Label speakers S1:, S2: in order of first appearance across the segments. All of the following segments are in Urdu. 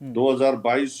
S1: 2022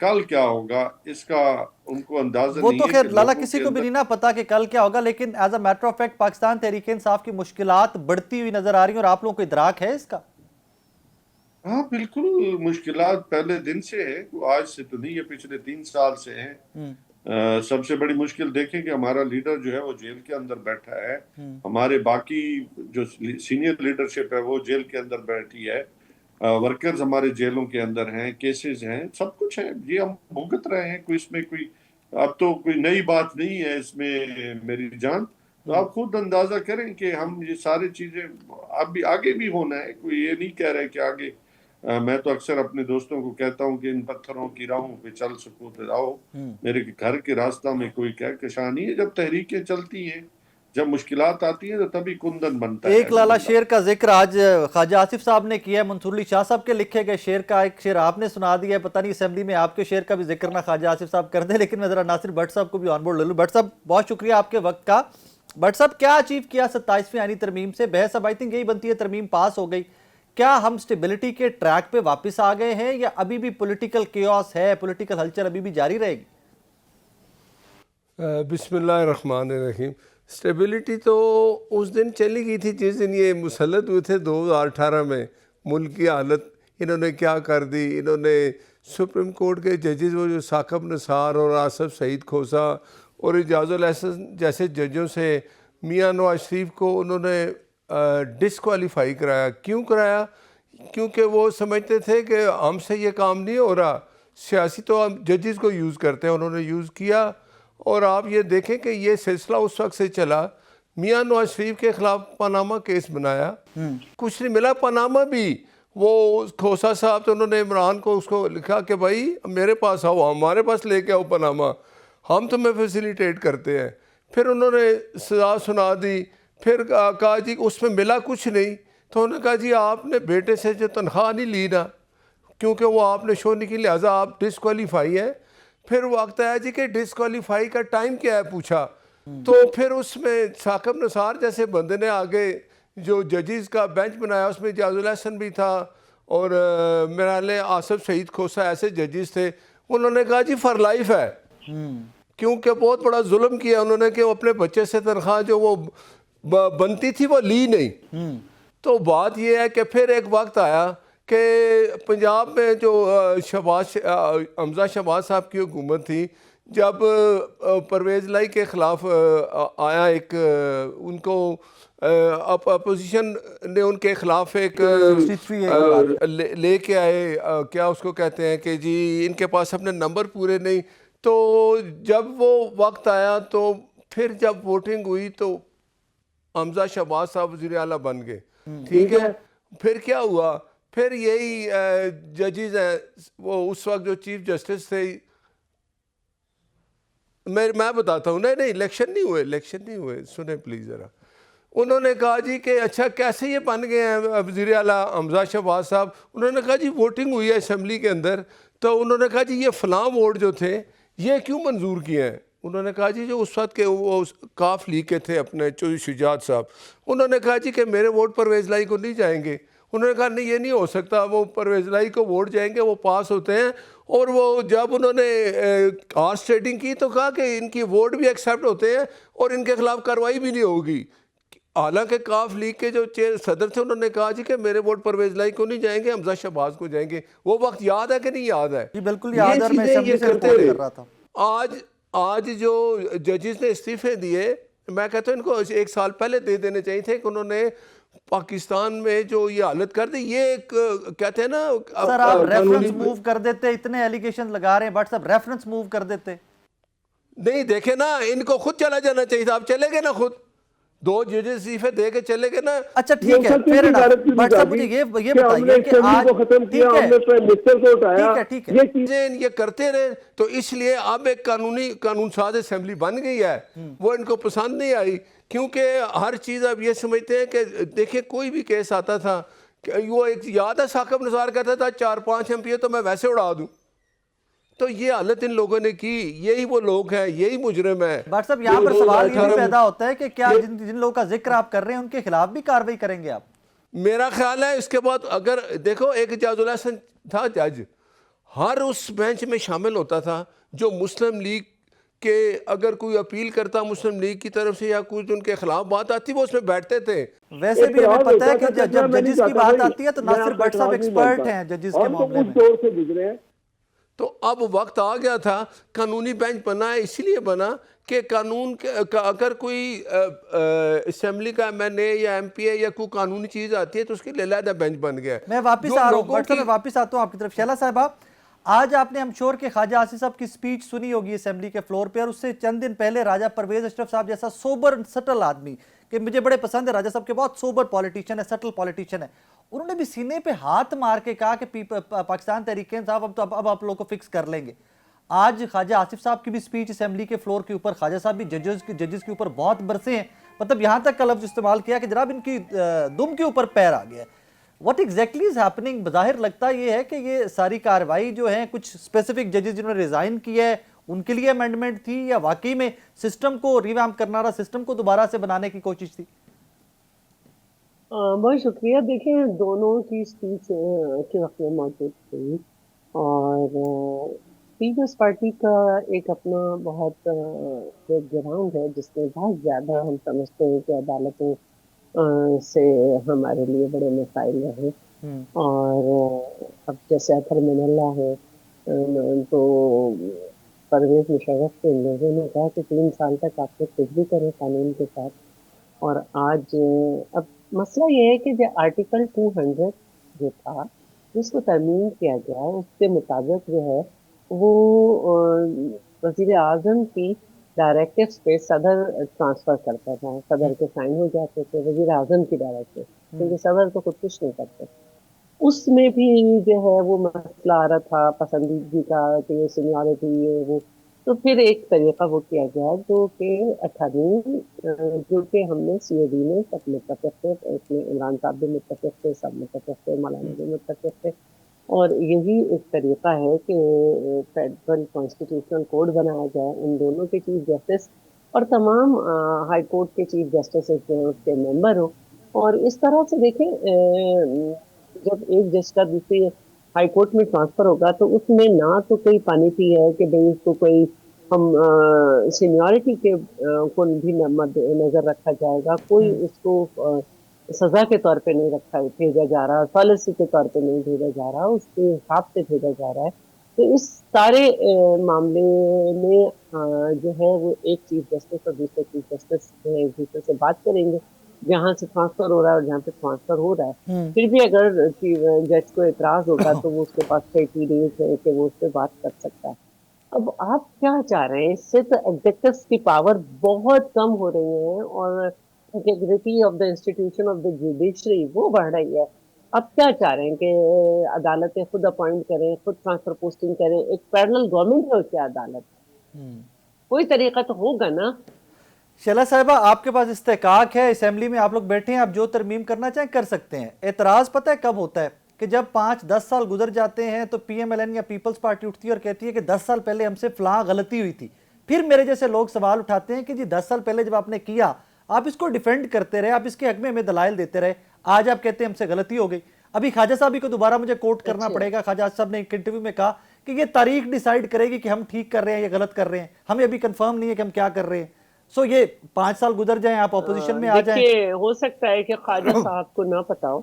S1: کل کیا ہوگا اس کا ان کو اندازہ
S2: وہ
S1: نہیں
S2: تو
S1: ہے
S2: خیر
S1: کہ
S2: لالا
S1: لوگوں
S2: کسی
S1: کے
S2: کو بھی
S1: اندر
S2: نہیں نا پتا کہ کل کیا ہوگا، لیکن as a matter of fact Pakistan Tehreek Insaf کی مشکلات بڑھتی ہوئی نظر آ رہی ہیں، اور آپ لوگوں کو ادراک ہے اس کا؟
S1: ہاں بالکل مشکلات پہلے دن سے ہے، آج سے تو نہیں ہے، پچھلے 3 سال سے ہیں۔ سب سے بڑی مشکل دیکھیں کہ ہمارا لیڈر جو ہے وہ جیل کے اندر بیٹھا ہے، ہمارے باقی جو سینئر لیڈرشپ ہے وہ جیل کے اندر بیٹھی ہے، ورکرز ہمارے جیلوں کے اندر ہیں، کیسز ہیں، سب کچھ ہے، یہ ہم بھگت رہے ہیں، کوئی اس میں کوئی اب تو کوئی نئی بات نہیں ہے اس میں میری جان۔ تو آپ خود اندازہ کریں کہ ہم یہ ساری چیزیں اب بھی آگے بھی ہونا ہے، کوئی یہ نہیں کہہ رہے کہ آگے میں تو اکثر اپنے دوستوں کو کہتا ہوں کہ ان پتھروں کی راہوں پہ چل سکو تو آؤ، میرے گھر کے راستہ میں کوئی کہکشاں نہیں ہے۔ جب تحریکیں چلتی ہیں، جب مشکلات آتی ہیں تو تبھی کندن بنتا ہے
S2: ایک لالا
S1: بندہ۔
S2: شعر کا ذکر آج خواجہ آصف صاحب نے کیا ہے، منصور علی شاہ صاحب کے لکھے گئے شعر کا ایک شعر آپ نے سنا دیا ہے، پتہ نہیں اسمبلی میں آپ کے شعر کا بھی ذکر نہ خواجہ آصف صاحب کر دیں، لیکن میں ذرا ناصر بٹ صاحب کو بھی آن بورڈ لے لوں۔ بٹ صاحب بہت شکریہ آپ کے وقت کا۔ بٹ صاحب کیا اچیو کیا 27ویں آئینی ترمیم سے؟ بحث اب آئی تھنک یہی بنتی ہے ترمیم پاس ہو گئی، کیا ہم سٹیبلٹی کے ٹریک پہ واپس آ گئے ہیں یا ابھی بھی پولیٹیکل کیوس ہے، پولیٹیکل ہلچل ابھی بھی جاری رہے گی؟
S3: بسم اللہ الرحمن الرحیم۔ سٹیبلٹی تو اس دن چلی گئی تھی جس دن یہ مسلط ہوئے تھے 2018 میں۔ ملک کی حالت انہوں نے کیا کر دی، انہوں نے سپریم کورٹ کے ججز وہ جو ثاقب نثار اور آصف سعید کھوسا اور اعجاز الحسن جیسے ججوں سے میاں نواز شریف کو انہوں نے ڈسکوالیفائی کرایا۔ کیوں کرایا؟ کیونکہ وہ سمجھتے تھے کہ ہم سے یہ کام نہیں ہو رہا، سیاسی تو ہم ججز کو یوز کرتے ہیں، انہوں نے یوز کیا۔ اور آپ یہ دیکھیں کہ یہ سلسلہ اس وقت سے چلا، میاں نواز شریف کے خلاف پاناما کیس بنایا، کچھ نہیں ملا پاناما بھی۔ وہ کھوسا صاحب تو انہوں نے عمران کو اس کو لکھا کہ بھائی میرے پاس آؤ، ہمارے پاس لے کے آؤ پاناما، ہم تمہیں فیسیلیٹیٹ کرتے ہیں۔ پھر انہوں نے سزا سنا دی، پھر کہا جی اس میں ملا کچھ نہیں، تو انہوں نے کہا جی آپ نے بیٹے سے جو تنخواہ نہیں لی نا، کیونکہ وہ آپ نے شو نہیں کی لہٰذا آپ ڈسکوالیفائی ہیں۔ پھر وقت آیا جی کہ ڈسکوالیفائی کا ٹائم کیا ہے پوچھا، تو پھر اس میں ثاقب نثار جیسے بندے نے آگے جو ججز کا بینچ بنایا، اس میں اعجاز الحسن بھی تھا اور میرا خیال ہے آصف سعید کھوسا، ایسے ججز تھے۔ انہوں نے کہا جی فار لائف ہے، کیونکہ بہت بڑا ظلم کیا انہوں نے کہ وہ اپنے بچے سے تنخواہ جو وہ بنتی تھی وہ لی نہیں۔ تو بات یہ ہے کہ پھر ایک وقت آیا کہ پنجاب میں جو حمزہ شہباز صاحب کی حکومت تھی، جب پرویز الہی کے خلاف آیا ایک ان کو اپوزیشن نے ان کے خلاف ایک لے کے آئے، کیا اس کو کہتے ہیں کہ جی ان کے پاس اپنے نمبر پورے نہیں، تو جب وہ وقت آیا تو پھر جب ووٹنگ ہوئی تو حمزہ شہباز صاحب وزیر اعلیٰ بن گئے، ٹھیک ہے۔ پھر کیا ہوا؟ پھر یہی ججز ہیں، وہ اس وقت جو چیف جسٹس تھے، میں بتاتا ہوں، نہیں الیکشن نہیں ہوئے، سنیں پلیز ذرا۔ انہوں نے کہا جی کہ اچھا کیسے یہ بن گئے ہیں وزیر اعلیٰ حمزہ شہباز صاحب؟ انہوں نے کہا جی ووٹنگ ہوئی ہے اسمبلی کے اندر، تو انہوں نے کہا جی یہ فلاں ووٹ جو تھے یہ کیوں منظور کیے ہیں؟ انہوں نے کہا جی جو اس وقت کے وہ کاف لیگ کے تھے اپنے چودھری شجاعت صاحب، انہوں نے کہا جی کہ میرے ووٹ پرویز الہی کو نہیں جائیں گے۔ انہوں نے کہا نہیں یہ نہیں ہو سکتا، وہ پرویز الہی کو ووٹ جائیں گے، وہ پاس ہوتے ہیں۔ اور وہ جب انہوں نے ہارس ٹریڈنگ کی تو کہا کہ ان کی ووٹ بھی ایکسیپٹ ہوتے ہیں اور ان کے خلاف کارروائی بھی نہیں ہوگی۔ حالانکہ کاف لیگ کے جو صدر تھے انہوں نے کہا جی کہ میرے ووٹ پرویز الہی کو نہیں جائیں گے، حمزہ شہباز کو جائیں گے۔ وہ وقت یاد ہے کہ نہیں یاد ہے؟
S2: جی بالکل یاد ہے، میں اسمبلی سے رپورٹ کر رہا تھا۔
S3: آج جو ججز نے استعفے دیے، میں کہتا ہوں ان کو 1 سال پہلے دے دینے چاہیے تھے کہ انہوں نے پاکستان میں جو یہ حالت کر دی، یہ ایک کہتے ہیں نا
S2: سر آپ ریفرنس موو کر دیتے، اتنے ایلیگیشن لگا رہے ہیں بٹ صاحب ریفرنس موو کر دیتے۔
S3: نہیں دیکھیں نا، ان کو خود چلا جانا چاہیے تھا، آپ چلے گئے نا خود، 2 ججز استعفے دے کے چلے گئے نا۔
S2: اچھا ٹھیک ہے، پھر بٹ صاحب مجھے یہ بتائیے کہ آج ٹھیک ہے
S3: یہ چیزیں یہ کرتے رہے، تو اس لیے اب ایک قانون ساز اسمبلی بن گئی ہے، وہ ان کو پسند نہیں آئی، کیونکہ ہر چیز اب یہ سمجھتے ہیں کہ دیکھیں کوئی بھی کیس آتا تھا، وہ ایک یاد ہے ثاقب نثار کہتا تھا 4-5 ایم پی اے تو میں ویسے اڑا دوں، تو یہ حالت ان لوگوں نے کی، یہی وہ لوگ ہیں، یہی مجرم ہیں۔
S2: بٹ صاحب یہاں پر سوال یہ بھی پیدا ہوتا ہے کہ کیا جن لوگوں کا ذکر آپ کر رہے ہیں ان کے خلاف بھی کارروائی کریں گے آپ؟
S3: میرا خیال ہے اس کے بعد اگر دیکھو ایک اعجاز الحسن تھا جج، ہر اس بینچ میں شامل ہوتا تھا جو مسلم لیگ کہ اگر کوئی اپیل کرتا مسلم لیگ کی طرف سے یا کچھ ان کے خلاف بات آتی وہ اس میں بیٹھتے تھے.
S2: ویسے بھی ہمیں پتہ ہے کہ جب ججز کی بات آتی ہے تو
S4: میں
S2: ناصر
S4: آپ کا
S2: بٹ صاحب
S4: اعتراض نہیں
S2: ایکسپرٹ
S4: مانتا.
S2: ہیں ججز کے
S4: ہم تو
S2: معاملے
S4: اس
S2: میں.
S4: دور سے گزرے ہیں.
S3: تو اب وقت آ گیا تھا قانونی بینچ بنا ہے، اس لیے بنا کہ قانون اگر کوئی اسمبلی کا ایم این اے یا ایم پی اے یا کوئی قانونی چیز آتی ہے تو اس کے لیے علیحدہ بینچ بن گیا ہے.
S2: میں واپس آ رہا ہوں بٹ صاحب، میں واپس آتا ہوں آپ کی طرف. شیلا صاحبہ، آج آپ نے ہم شور کے خواجہ آصف صاحب کی سپیچ سنی ہوگی اسمبلی کے فلور پہ، اور اس سے چند دن پہلے راجہ پرویز اشرف صاحب جیسا سوبر سٹل آدمی کہ مجھے بڑے پسند ہے راجہ صاحب کے، بہت سوبر پولیٹیشن ہے، سٹل پولیٹیشن ہے، انہوں نے بھی سینے پہ ہاتھ مار کے کہا کہ پاکستان تحریک انصاف اب آپ لوگوں کو فکس کر لیں گے. آج خواجہ آصف صاحب کی بھی سپیچ اسمبلی کے فلور کے اوپر، خواجہ صاحب بھی ججز کے اوپر بہت برسے ہیں، مطلب یہاں تک کا لفظ استعمال کیا کہ جناب ان کی دم کے اوپر پیر آ گیا ہے. What exactly is happening? بظاہر لگتا یہ ہے کہ یہ ساری کارروائی جو ہے کچھ اسپیسیفک ججز جنہوں نے ریزائن کیا ہے ان کے لیے امینڈمنٹ تھی، یا واقعی میں سسٹم کو ریویمپ کرنا رہا، سسٹم کو دوبارہ سے بنانے کی کوشش تھی؟
S5: بہت شکریہ. دیکھیں دونوں کی اسپیچ کے وقت میں موجود تھی، اور پیپلز پارٹی کا ایک اپنا بہت بیک گراؤنڈ ہے جس میں بہت زیادہ ہم سمجھتے ہیں کہ عدالتوں سے ہمارے لیے بڑے مسائل رہے. اور اب جیسے اطہر من اللہ ہے تو پرویز مشرف کے ان لوگوں نے کہا کہ 3 سال تک آپ لوگ کچھ بھی کریں قانون کے ساتھ. اور آج اب مسئلہ یہ ہے کہ جو آرٹیکل 200 جو تھا جس کو ترمیم کیا گیا اس کے مطابق جو ہے وہ وزیر اعظم کی ڈائریکٹیوز پہ صدر ٹرانسفر کرتا تھا، صدر کے سائن ہو جاتے تھے وزیر اعظم کی ڈائریکٹیو، کیونکہ صدر تو خود کچھ نہیں کرتے. اس میں بھی جو ہے وہ مسئلہ آ رہا تھا پسندیدگی کا کہ یہ سینیورٹی یہ وہ، تو پھر ایک طریقہ وہ کیا گیا جو کہ 18 جو کہ ہم نے سی او ڈی میں سب متفق تھے، اس میں عمران صاحب بھی متفق تھے، سب متفق تھے، مولانا بھی متفق تھے، اور یہی ایک طریقہ ہے کہ فیڈرل کانسٹیٹیوشنل کوڈ بنایا جائے. ان دونوں کے چیف جسٹس اور تمام ہائی کورٹ کے چیف جسٹس جو اس کے ممبر ہو، اور اس طرح سے دیکھیں جب ایک جج کا دوسری ہائی کورٹ میں ٹرانسفر ہوگا تو اس میں نہ تو کوئی پانیتی ہے کہ بھئی اس کو کوئی ہم سینیورٹی کے کو بھی مد نظر رکھا جائے گا، کوئی اس کو سزا کے طور پہ نہیں بھیجا جا رہا، پالیسی کے طور پہ نہیں بھیجا جا رہا، اس کے حساب سے بھیجا جا رہا ہے. تو اس سارے معاملے میں جو ہے وہ ایک چیف جسٹس اور دوسرے چیف جسٹس ایک دوسرے سے بات کریں گے جہاں سے ٹرانسفر ہو رہا ہے اور جہاں پہ ٹرانسفر ہو رہا ہے. پھر بھی اگر جج کو اعتراض ہوگا تو وہ اس کے پاس 30 days ہے کہ وہ اس سے بات کر سکتا ہے. اب آپ کیا چاہ رہے ہیں؟ اس سے تو ایگزیکٹوز کی پاور بہت کم ہو رہی ہے اور integrity of the institution of the judiciary وہ بڑھ رہی ہے. اب کیا چاہ رہے ہیں کہ عدالتیں خود اپوائنٹ کریں، خود ٹرانسفر پوسٹنگ کریں؟ ایک پیرلل گورنمنٹ ہے اس کی عدالت، کوئی طریقہ تو ہوگا نا.
S2: شیلا صاحبہ آپ کے پاس استحقاق ہے، اسمبلی میں آپ لوگ بیٹھے ہیں، آپ جو ترمیم کرنا چاہیں کر سکتے ہیں. اعتراض پتہ ہے کب ہوتا ہے؟ کہ جب 5-10 سال گزر جاتے ہیں تو پی ایم ایل این یا پیپلز پارٹی اٹھتی ہے اور کہتی ہے کہ 10 سال پہلے ہم سے فلاں غلطی ہوئی تھی. پھر میرے جیسے لوگ سوال اٹھاتے ہیں کہ جی 10 سال پہلے جب آپ نے کیا آپ اس کو ڈیفینڈ کرتے رہے، آپ اس کے حق میں ہمیں دلائل دیتے رہے، آج آپ کہتے ہیں ہم سے غلطی ہو گئی. ابھی خواجہ صاحب کو دوبارہ مجھے کوٹ کرنا پڑے گا، خواجہ صاحب نے ایک انٹرویو میں کہا کہ یہ تاریخ ڈیسائیڈ کرے گی کہ ہم ٹھیک کر رہے ہیں یا غلط کر رہے ہیں، ہمیں ابھی کنفرم نہیں ہے کہ ہم کیا کر رہے ہیں. سو یہ 5 سال گزر جائیں، آپ اپوزیشن میں آ جائیں.
S5: دیکھیے ہو سکتا ہے کہ خواجہ صاحب کو نہ پتا ہو،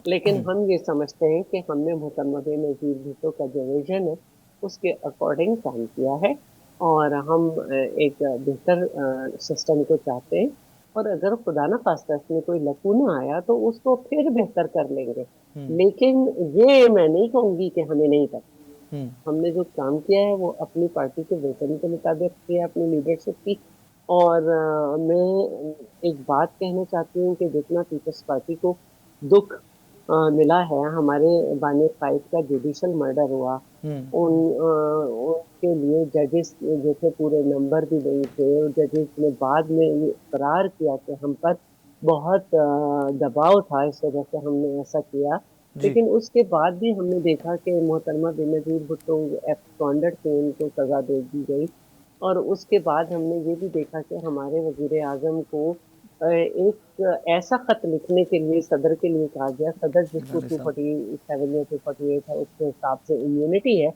S5: لیکن ہم یہ سمجھتے ہیں کہ ہم نے محترمہ بے نظیر بھٹو کا جو ویژن ہے اس کے اکارڈنگ کام کیا ہے، اور ہم ایک بہتر سسٹم کو چاہتے ہیں، اور اگر خدا نہ خواستہ اس میں کوئی لکونہ آیا تو اس کو پھر بہتر کر لیں گے. لیکن یہ میں نہیں کہوں گی کہ ہمیں نہیں پتا. ہم نے جو کام کیا ہے وہ اپنی پارٹی کے ویژن کے مطابق کیا، اپنی لیڈرشپ کی. اور میں ایک بات کہنا چاہتی ہوں کہ جتنا پیپلز پارٹی کو دکھ ملا ہے، ہمارے بانی قائد کا جوڈیشل مرڈر ہوا، ان کے لیے ججز جو تھے پورے نمبر بھی نہیں تھے، اور ججز نے بعد میں یہ اقرار کیا کہ ہم پر بہت دباؤ تھا اس وجہ سے ہم نے ایسا کیا. لیکن اس کے بعد بھی ہم نے دیکھا کہ محترمہ بے نظیر بھٹو ایبسکونڈڈ تھے، ان کو سزا دے دی گئی. اور اس کے بعد ہم نے یہ بھی دیکھا کہ ہمارے وزیر اعظم کو ایک ایسا خط لکھنے کے لیے صدر کے لیے کہا گیا، صدر جس کو 247 یا 248 ہے اس کے حساب سے امیونٹی ہے،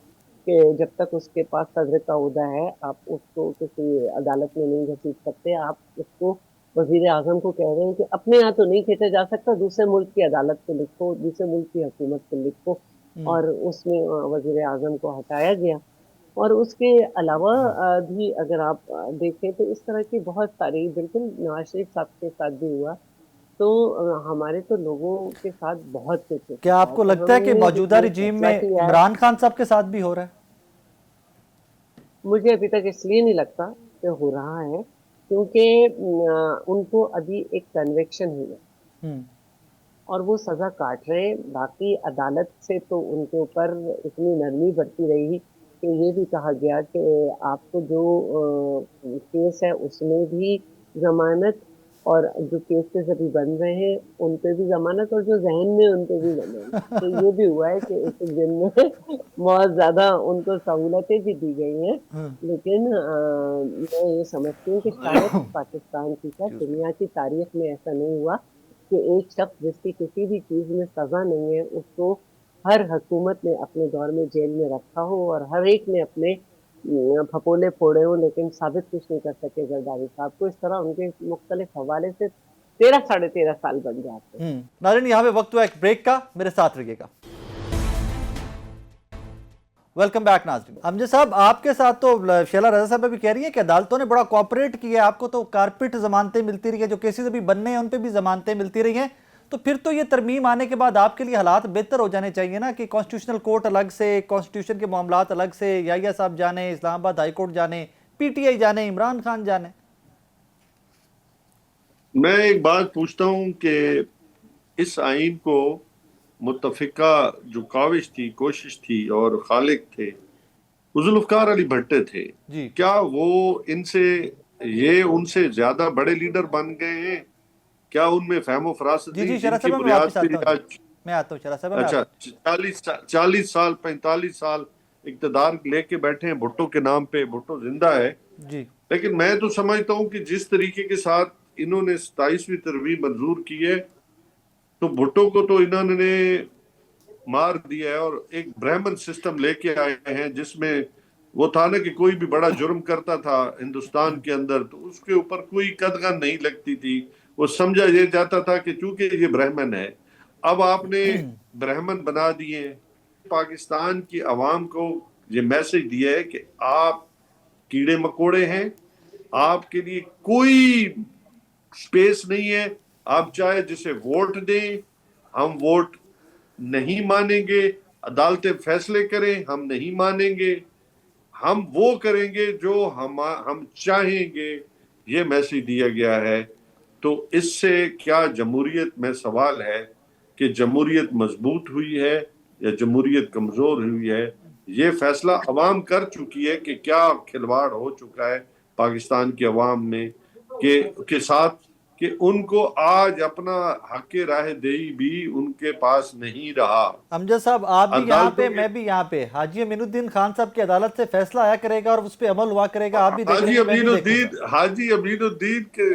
S5: کہ جب تک اس کے پاس صدر کا عہدہ ہے آپ اس کو کسی عدالت میں نہیں گھسیٹ سکتے. آپ اس کو وزیر اعظم کو کہہ رہے ہیں کہ اپنے یہاں تو نہیں کھینچا جا سکتا, دوسرے ملک کی عدالت کو لکھو, دوسرے ملک کی حکومت کو لکھو. اور اس میں وزیر اعظم کو ہٹایا گیا. اور اس کے علاوہ بھی اگر آپ دیکھیں تو اس طرح کی بہت ساری, بالکل نواز شریف صاحب کے ساتھ بھی ہوا. تو ہمارے تو لوگوں کے ساتھ بہت کچھ
S2: کیا
S5: ہوا.
S2: آپ کو
S5: تو
S2: لگتا ہے
S5: ہم
S2: کہ
S5: نے
S2: موجودہ
S5: جو
S2: رجیم
S5: فیصلہ
S2: میں
S5: کیا ہے,
S2: عمران خان صاحب کے ساتھ بھی ہو رہا ہے؟
S5: مجھے ابھی تک اس لیے نہیں لگتا کہ ہو رہا ہے کیونکہ ان کو ابھی ایک کنوکشن ہوئی ہے اور وہ سزا کاٹ رہے. باقی عدالت سے تو ان کے اوپر اتنی نرمی برتی رہی کہ یہ بھی کہا گیا کہ آپ کو جو کیس ہے اس میں بھی ضمانت, اور جو کیسز ابھی بن رہے ہیں ان پہ بھی ضمانت, اور جو ذہن میں ان پہ بھی ضمانت. تو یہ بھی ہوا ہے کہ ایک ایک دن میں بہت زیادہ ان کو سہولتیں بھی دی گئی ہیں. لیکن میں یہ سمجھتی ہوں کہ شاید پاکستان کی کیا دنیا کی تاریخ میں ایسا نہیں ہوا کہ ایک شخص جس کی کسی بھی چیز میں سزا نہیں ہے اس کو ہر حکومت نے اپنے دور میں جیل میں رکھا ہو اور ہر ایک نے اپنے پھپولے پھوڑے ہو, لیکن ثابت کچھ نہیں کر سکے زرداری صاحب کو. اس طرح ان کے مختلف حوالے سے 13-13.5 سال بن جاتے ہیں.
S2: ناظرین یہاں پہ وقت ہوا ایک بریک کا, میرے ساتھ رہیے گا. ویلکم بیک ناظرین. امجد صاحب آپ کے ساتھ تو شیلا رضا صاحب بھی کہہ رہی ہیں کہ عدالتوں نے بڑا کوآپریٹ کیا ہے, آپ کو تو کارپٹ ضمانتیں ملتی رہی ہیں, جو کیسز ابھی بننے ہیں ان پہ بھی ضمانتیں ملتی رہی ہیں. تو پھر تو یہ ترمیم آنے کے بعد آپ کے لیے حالات بہتر ہو جانے چاہیے نا, کہ کانسٹیٹیوشنل کورٹ الگ سے, کانسٹیٹیوشن کے معاملات الگ سے, یحییٰ صاحب جانے, اسلام آباد ہائی کورٹ جانے, پی ٹی آئی جانے, عمران خان جانے.
S1: میں ایک بات پوچھتا ہوں کہ اس آئین کو متفقہ جو کاوش تھی, کوشش تھی, اور خالق تھے وہ ذوالفقار علی بھٹے تھے.
S2: جی
S1: کیا وہ ان سے زیادہ بڑے لیڈر بن گئے ہیں؟ کیا ان میں فہم و فراست
S2: جی
S1: نہیں
S2: شرح
S1: جن کی
S2: صاحب میں واپس
S1: بنیاد پہ
S2: آتا ہوں. جی
S1: آج
S2: میں آتا ہوں شرح صاحب, میں
S1: اچھا
S2: آتا ہوں.
S1: 40 سال 45 سال اقتدار لے کے بیٹھے ہیں بھٹو کے نام پہ. بھٹو زندہ ہے,
S2: جی
S1: لیکن میں تو سمجھتا ہوں کہ جس طریقے کے ساتھ انہوں نے 27ویں ترمیم منظور کی ہے تو بھٹو کو تو انہوں نے مار دیا ہے, اور ایک برہمن سسٹم لے کے آئے ہیں جس میں وہ تھا نا کہ کوئی بھی بڑا جرم کرتا تھا ہندوستان کے اندر تو اس کے اوپر کوئی قدغن نہیں لگتی تھی, وہ سمجھا یہ جاتا تھا کہ چونکہ یہ برہمن ہے. اب آپ نے برہمن بنا دیے. پاکستان کی عوام کو یہ میسج دیا ہے کہ آپ کیڑے مکوڑے ہیں, آپ کے لیے کوئی سپیس نہیں ہے. آپ چاہے جسے ووٹ دیں, ہم ووٹ نہیں مانیں گے, عدالتیں فیصلے کریں ہم نہیں مانیں گے, ہم وہ کریں گے جو ہم چاہیں گے. یہ میسج دیا گیا ہے. تو اس سے کیا جمہوریت میں سوال ہے کہ جمہوریت مضبوط ہوئی ہے یا جمہوریت کمزور ہوئی ہے؟ یہ فیصلہ عوام کر چکی ہے کہ کیا کھلواڑ ہو چکا ہے پاکستان کی عوام میں کے ساتھ, کہ ان کو آج اپنا حق راہ دہی بھی ان کے پاس نہیں رہا.
S2: امجد صاحب آپ بھی یہاں پہ,
S1: عدالتوں
S2: میں بھی یہاں پہ. حاجی امین الدین خان صاحب کی عدالت سے فیصلہ آیا کرے گا اور اس پہ عمل ہوا کرے گا, آپ بھی دیکھ لیں گے, میں بھی دیکھوں گا.
S1: حاجی امین الدین کے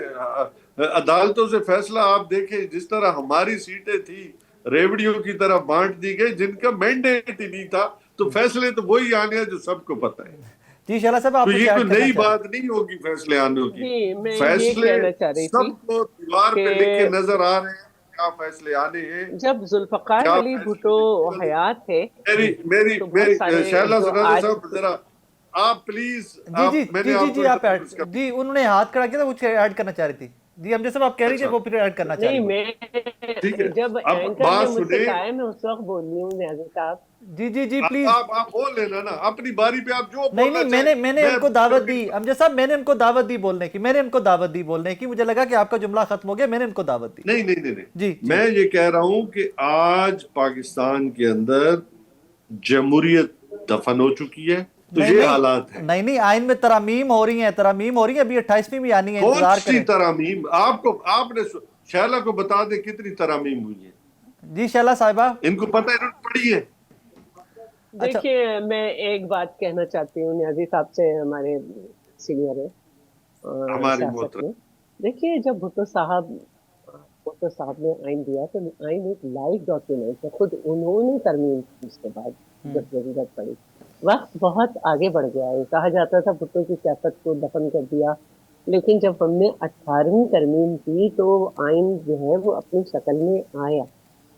S1: عدالتوں سے فیصلہ آپ دیکھیں, جس طرح ہماری سیٹیں تھی ریوڑیوں کی طرح بانٹ دی گئی جن کا مینڈیٹ ہی نہیں تھا, تو فیصلے تو وہی آنے ہیں جو سب کو پتہ ہے.
S2: جی شیلا صاحب آپ
S1: تو
S2: کچھ
S1: یہ
S2: ایڈ
S1: کوئی
S2: کرنا
S1: نئی
S2: چاہ رہے ہیں؟
S1: بات نہیں ہوگی فیصلے آنے کی.
S5: جی میں یہ
S1: فیصلے
S5: کہنا چاہ رہی تھی
S1: سب کو دیوار پہ لکھے
S5: کہ
S1: نظر آ رہے ہیں, کیا فیصلے آنے ہیں,
S5: جب ذوالفقار
S1: کیا
S5: علی
S1: فیصلے
S5: بھٹو
S1: لکھنے والے.
S5: حیات تھے
S1: میری
S5: تو بہت سارے
S1: شہلا
S5: جو
S1: رضا
S5: آج
S1: صاحب ذرا آپ پلیز,
S2: جی جی
S1: میں نے
S2: جی جی
S1: آپ کو
S2: جی آپ ایڈ,
S1: انٹروڈیوس کر
S2: جی انہوں نے ہاتھ کھڑا کیا تھا, کچھ ایڈ کرنا چاہ رہی تھی. جی امجد صاحب آپ کہہ رہی تھے,
S1: اچھا
S2: وہ پھر ایڈ کرنا چاہ رہی
S5: نہیں,
S2: ہیں.
S5: میں
S1: ٹھیک ہے.
S5: جب
S1: اب
S5: اینکر نے
S1: بات
S5: مجھ سے
S1: سنیں,
S5: کہا ہے میں اس وقت بول رہی ہوں نیازی صاحب.
S2: جی جی جی پلیز.
S1: آپ بول لینا نا اپنی باری پہ, آپ جو
S2: نہیں
S1: بولنا
S2: نہیں,
S1: چاہیں.
S2: میں نے ان کو دعوت دی امجد صاحب, میں نے ان کو دعوت دی بولنے کی, مجھے لگا کہ آپ کا جملہ ختم ہو گیا, میں نے ان کو دعوت دی.
S1: نہیں,
S2: جی
S1: میں یہ کہہ رہا ہوں کہ آج پاکستان کے اندر جمہوریت دفن ہو چکی ہے, تو یہ حالات ہیں.
S2: نہیں, آئین میں ترامیم ہو رہی ہیں, ابھی 28ویں بھی آنی ہے,
S1: کون
S2: انتظار
S1: سی
S2: کریں.
S1: ترامیم؟ آپ نے شیلا کو بتا دیں کتنی ترامیم ہوئی ہیں.
S2: جی شیلا صاحبہ,
S1: ان کو پتہ ہے, انہوں نے پڑھی ہے.
S2: اچھا
S5: دیکھیے میں ایک بات کہنا چاہتی ہوں نیازی صاحب سے, ہمارے سینئر ہیں
S1: ہماری
S5: سیاست
S1: محترم
S5: میں. دیکھیے جب بھٹو صاحب نے آئین دیا تو آئین ایک لائیو ڈاکیومنٹ ہے, خود انہوں نے ترمیم کی اس کے بعد جب ضرورت پڑی. وقت بہت آگے بڑھ گیا ہے. کہا جاتا تھا بھٹو کی سیاست کو دفن کر دیا، لیکن جب ہم نے 18ویں ترمیم کی تو آئین جو ہے وہ اپنی شکل میں آیا،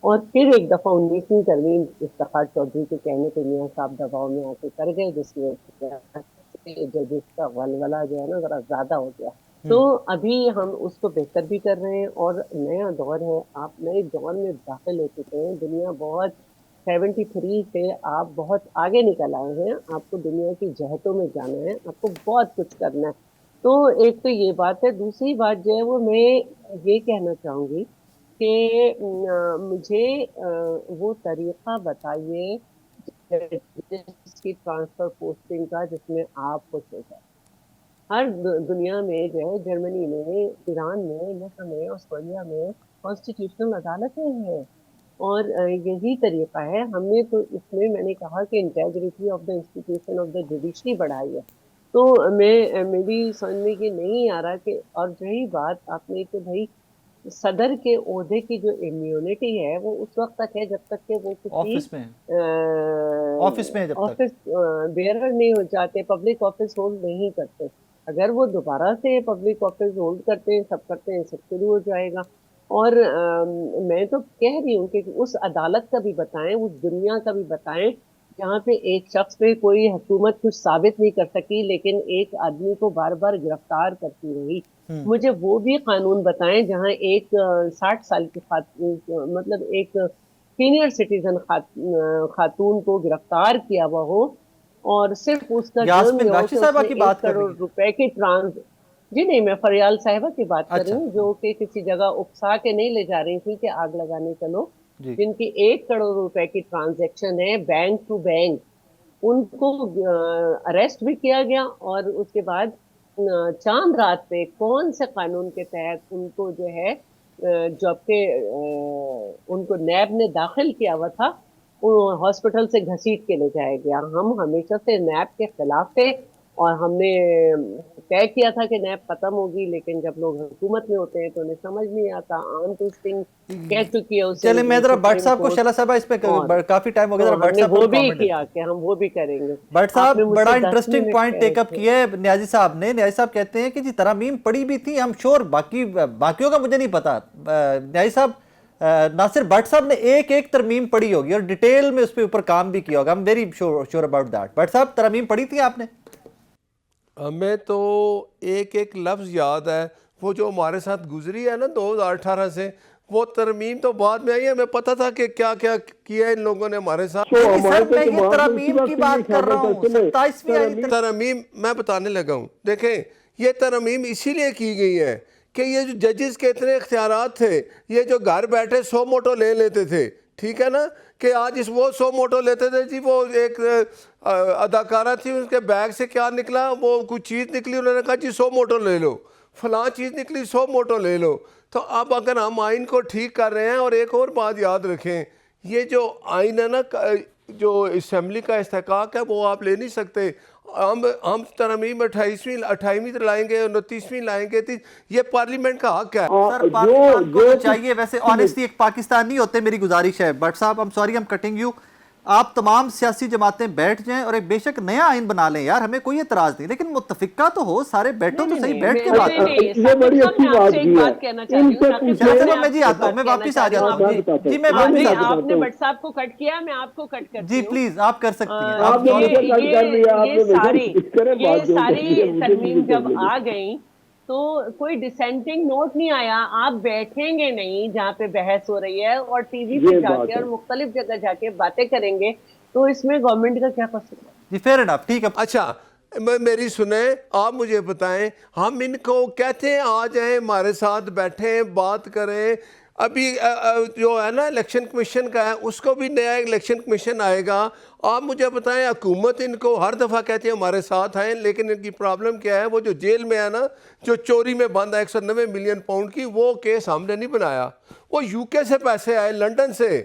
S5: اور پھر ایک دفعہ 19ویں ترمیم افتخار چودھری کے کہنے پہ میاں صاحب دباؤ میں آ کے کر گئے، جس کی وجہ سے ججز کا ولولہ جو ہے نا ذرا زیادہ ہو گیا. تو ابھی ہم اس کو بہتر بھی کر رہے ہیں، اور نیا دور ہے، آپ نئے دور میں داخل ہو چکے ہیں. دنیا بہت 73 سے آپ بہت آگے نکل آئے ہیں. آپ کو دنیا کی جہتوں میں جانا ہے، آپ کو بہت کچھ کرنا ہے. تو ایک تو یہ بات ہے. دوسری بات جو ہے وہ میں یہ کہنا چاہوں گی کہ مجھے وہ طریقہ بتائیے جس کی ٹرانسفر پوسٹنگ کا جس میں آپ خوش ہو جائیں. ہر دنیا میں جو ہے، جرمنی میں، ایران میں، مصر میں، آسٹریلیا میں کانسٹیٹیوشنل عدالتیں ہیں، اور یہی طریقہ ہے. ہم نے تو اس میں نے کہا کہ integrity of the institution of the judiciary بڑھائی ہے. تو میری سمجھ میں یہ نہیں آ رہا کہ، اور رہی بات آپ نے کہ بھائی صدر کے عہدے کی جو امیونٹی ہے وہ اس وقت تک ہے جب تک کہ وہ کسی
S2: آفس میں ہے جب تک.
S5: آفس بیئرر نہیں ہو جاتے، پبلک آفس ہولڈ نہیں کرتے. اگر وہ دوبارہ سے پبلک آفس ہولڈ کرتے ہیں، سب کرتے ہیں، سب شروع ہو جائے گا. اور میں تو کہہ رہی ہوں کہ اس عدالت کا بھی بتائیں، اس دنیا کا بھی بتائیں جہاں پہ ایک شخص پہ کوئی حکومت کچھ ثابت نہیں کر سکی لیکن ایک آدمی کو بار بار گرفتار کرتی رہی. مجھے وہ بھی قانون بتائیں جہاں ایک 60 سال کی مطلب ایک سینئر سٹیزن خاتون کو گرفتار کیا ہوا ہو، اور صرف اس کا جرم
S2: یاسمین
S5: یہ ہو
S2: راشد
S5: کہ اس
S2: صاحبہ
S5: نے
S2: کی
S5: 1
S2: بات کر
S5: کروڑ
S2: رہی ہیں.
S5: روپے کی جی نہیں، میں فریال صاحبہ کی بات کر رہی
S2: اچھا
S5: ہوں، جو کہ کسی جگہ اکسا کے نہیں لے جا رہی تھی کہ آگ لگانے چلو،
S2: جی.
S5: جن کی 1 کروڑ روپے کی ٹرانزیکشن ہے بینک ٹو بینک. ان کو اریسٹ بھی کیا گیا، اور اس کے بعد چاند رات پہ کون سے قانون کے تحت ان کو جو ہے جبکہ ان کو نیب نے داخل کیا ہوا تھا، ہاسپٹل سے گھسیٹ کے لے جایا گیا. ہم ہمیشہ سے نیب کے خلاف تھے، اور ہم نے طے کیا تھا کہ نیب ختم ہوگی، لیکن جب لوگ حکومت میں ہوتے ہیں تو انہیں سمجھ نہیں آتا. عام ٹوسٹنگ کہہ چکی ہے اسے
S2: چلیں میں ذرا بٹ
S5: سپریم
S2: صاحب کو،
S5: کورٹ،
S2: شیلا صاحبہ اس پہ
S5: اور
S2: کافی ٹائم ہو گیا،
S5: تو
S2: ذرا
S5: ہم
S2: بٹ
S5: نے
S2: صاحب کو
S5: وہ
S2: بھی
S5: بھی
S2: کامنٹ
S5: کیا
S2: دیتے ہیں.
S5: کہ ہم وہ بھی کریں گے.
S2: بٹ
S5: آپ نے
S2: صاحب
S5: مجھ
S2: بڑا
S5: سے 10
S2: انٹرسٹنگ
S5: منٹ
S2: پوائنٹ
S5: کہہ
S2: ٹیک
S5: رہے
S2: اپ
S5: تھے.
S2: کیا ہے نیازی صاحب نے. نیازی صاحب کہتے ہیں کہ جی ترامیم پڑی بھی تھی، ہم شور، باقیوں کا مجھے نہیں پتا. نیازی صاحب، ناصر بٹ صاحب نے ایک ترمیم پڑھی ہوگی اور ڈیٹیل میں اس پہ اوپر کام بھی کیا ہوگا. I'm very sure about that. But صاحب ترامیم پڑھی تھی آپ نے؟
S3: ہمیں تو ایک لفظ یاد ہے، وہ جو ہمارے ساتھ گزری ہے نا 2018 سے، وہ ترمیم تو بعد میں آئی ہے. ہمیں پتہ تھا کہ کیا کیا کیا ان لوگوں نے ہمارے ساتھ.
S2: نہیں سر، میں یہ ترامیم کی بات کر رہا ہوں، 27ویں آئی
S3: ترمیم میں بتانے لگا ہوں. دیکھیں یہ ترمیم اسی لیے کی گئی ہے کہ یہ جو ججز کے اتنے اختیارات تھے، یہ جو گھر بیٹھے 100 موٹو لے لیتے تھے، ٹھیک ہے نا، کہ آج وہ 100 موٹو لیتے تھے. جی وہ ایک اداکارہ تھی، اس کے بیگ سے کیا نکلا، وہ کچھ چیز نکلی، انہوں نے کہا جی 100 موٹو لے لو، فلاں چیز نکلی 100 موٹو لے لو. تو اب اگر ہم آئین کو ٹھیک کر رہے ہیں، اور ایک اور بات یاد رکھیں، یہ جو آئین ہے نا، جو اسمبلی کا استحقاق ہے وہ آپ لے نہیں سکتے. ہم ترمیم 28ویں لائیں گے، 29ویں لائیں گے، یہ پارلیمنٹ کا حق ہے.
S2: سر پارلیمان کو تو چاہیے. ویسے آنیسٹلی ایک پاکستانی ہوتے میری گزارش ہے بٹ صاحب، I'm sorry I'm cutting you، آپ تمام سیاسی جماعتیں بیٹھ جائیں اور ایک بے شک نیا آئین بنا لیں یار، ہمیں کوئی اعتراض نہیں، لیکن متفقہ تو ہو، سارے بیٹھو تو صحیح، بیٹھ کے بات کرو.
S5: یہ بڑی اچھی بات کہنا چاہتی ہوں.
S2: میں جی آتا ہوں، میں واپس آ جاتا ہوں. جی میں واپس آ جاتا
S5: آپ نے بٹ صاحب کو کٹ کیا، میں آپ کو کٹ کرتی ہوں.
S2: جی پلیز آپ کر سکتی ہیں.
S5: یہ ساری ترمیم جب آ گئیں تو کوئی ڈسینٹنگ نوٹ نہیں آیا. آپ بیٹھیں گے نہیں جہاں پہ بحث ہو رہی ہے، اور ٹی وی پہ جا کے اور مختلف جگہ جا کے باتیں کریں گے، تو اس میں گورنمنٹ کا کیا قصور ہے؟
S2: جی فیئر انف، ٹھیک ہے.
S3: اچھا میری سنیں، آپ مجھے بتائیں، ہم ان کو کہتے ہیں آ جائیں ہمارے ساتھ بیٹھیں بات کریں. ابھی جو ہے نا الیکشن کمیشن کا ہے، اس کو بھی نیا الیکشن کمیشن آئے گا. آپ مجھے بتائیں، حکومت ان کو ہر دفعہ کہتی ہے ہمارے ساتھ آئیں، لیکن ان کی پرابلم کیا ہے؟ وہ جو جیل میں ہے نا، جو چوری میں بند ہے 190 ملین پاؤنڈ کی، وہ کیس ہم نے نہیں بنایا. وہ یو کے سے پیسے آئے، لنڈن سے،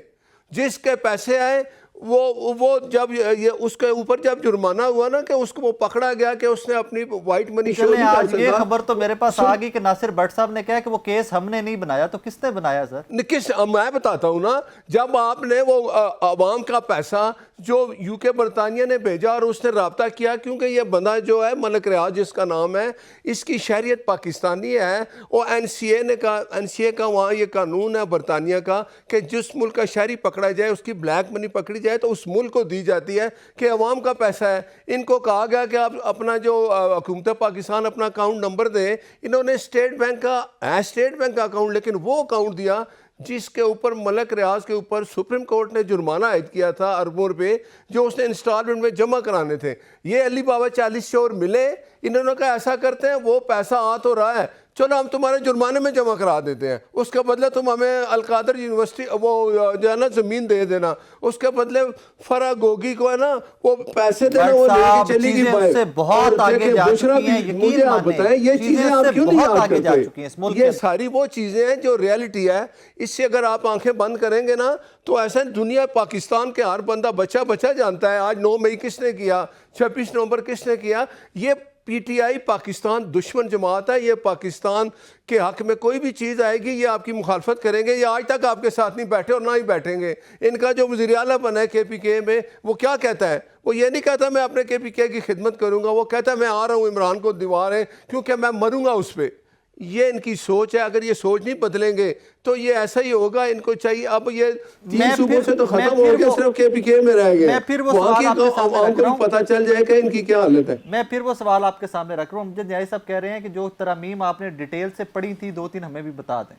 S3: جس کے پیسے آئے وہ جب یہ اس کے اوپر جب جرمانہ ہوا نا کہ اس کو وہ پکڑا گیا کہ اس نے اپنی وائٹ منی شو نہیں کر
S2: آج یہ
S3: سکا.
S2: خبر تو میرے پاس آ گئی کہ ناصر بٹ صاحب نے کہا کہ وہ کیس ہم نے نہیں بنایا, تو کس نے بنایا سر؟
S3: میں بتاتا ہوں نا, جب آپ نے وہ عوام کا پیسہ جو یو کے برطانیہ نے بھیجا اور اس نے رابطہ کیا, کیونکہ یہ بندہ جو ہے ملک ریاض جس کا نام ہے, اس کی شہریت پاکستانی ہے, وہ این سی اے کا وہاں یہ قانون ہے برطانیہ کا کہ جس ملک کا شہری پکڑا جائے اس کی بلیک منی پکڑی جائے تو اس ملک کو دی جاتی ہے کہ عوام کا پیسہ ہے. ان کو کہا گیا کہ آپ اپنا جو حکومت پاکستان اپنا اکاؤنٹ نمبر دیں. انہوں نے اسٹیٹ بینک کا اکاؤنٹ, لیکن وہ اکاؤنٹ دیا جس کے اوپر ملک ریاض کے اوپر سپریم کورٹ نے جرمانہ عائد کیا تھا اربوں روپے, جو اس نے انسٹالمنٹ میں جمع کرانے تھے. یہ علی بابا 40 شور ملے, انہوں نے کہا ایسا کرتے ہیں وہ پیسہ آ تو رہا ہے, چلو ہم تمہارے جرمانے میں جمع کرا دیتے ہیں, اس کے بدلے تم ہمیں القادر یونیورسٹی وہ جو ہے نا زمین دے دینا, اس کے بدلے فرا گوگی کو ہے نا وہ پیسے دینا, وہ لے کے چلی گئی باہر.
S2: بہت آگے جا چکی ہیں,
S3: مجھے آپ بتائیں یہ چیزیں آپ کیوں نہیں یاد کرتے؟ یہ ساری وہ چیزیں ہیں جو ریالٹی ہے. اس سے اگر آپ آنکھیں بند کریں گے نا تو ایسا دنیا پاکستان کے ہر بندہ بچہ جانتا ہے. آج 9 مئی کس نے کیا, 26 نومبر کس نے کیا. یہ پی ٹی آئی پاکستان دشمن جماعت ہے. یہ پاکستان کے حق میں کوئی بھی چیز آئے گی یہ آپ کی مخالفت کریں گے. یہ آج تک آپ کے ساتھ نہیں بیٹھے اور نہ ہی بیٹھیں گے. ان کا جو وزیر اعلیٰ بنا ہے کے پی کے میں, وہ کیا کہتا ہے؟ وہ یہ نہیں کہتا میں اپنے کے پی کے کی خدمت کروں گا, وہ کہتا ہے میں آ رہا ہوں عمران کو دیوار ہے کیونکہ میں مروں گا اس پہ. یہ ان کی سوچ ہے. اگر یہ سوچ نہیں بدلیں گے تو یہ ایسا ہی ہوگا. ان کو چاہیے اب یہ 3 صوبوں سے تو ختم ہو گیا, صرف کے پی کے میں رہ گئے. وہاں کی تو عوام کو پتہ چل جائے کہ ان کی کیا حالت ہے.
S2: میں پھر وہ سوال آپ کے سامنے رکھ رہا ہوں. امجد نیازی صاحب کہہ رہے ہیں کہ جو ترامیم آپ نے ڈیٹیل سے پڑھی تھی 2-3 ہمیں بھی بتا دیں.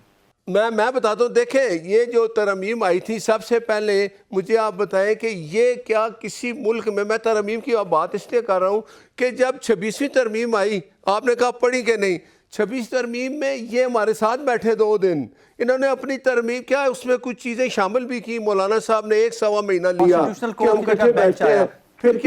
S3: میں بتاتا ہوں. دیکھیں یہ جو ترامیم آئی تھی, سب سے پہلے مجھے آپ بتائیں کہ یہ کیا کسی ملک میں ترامیم کی بات اس لیے کر رہا ہوں کہ جب 26ویں ترمیم آئی, آپ نے کہا پڑھی کہ نہیں, 26 ترمیم میں یہ ہمارے ساتھ بیٹھے 2 دن, انہوں نے اپنی ترمیم کیا اس میں کچھ چیزیں شامل بھی کی. مولانا صاحب نے 1-1.25 مہینہ لیا کہ ہم کٹھے بیٹھے ہیں. پھر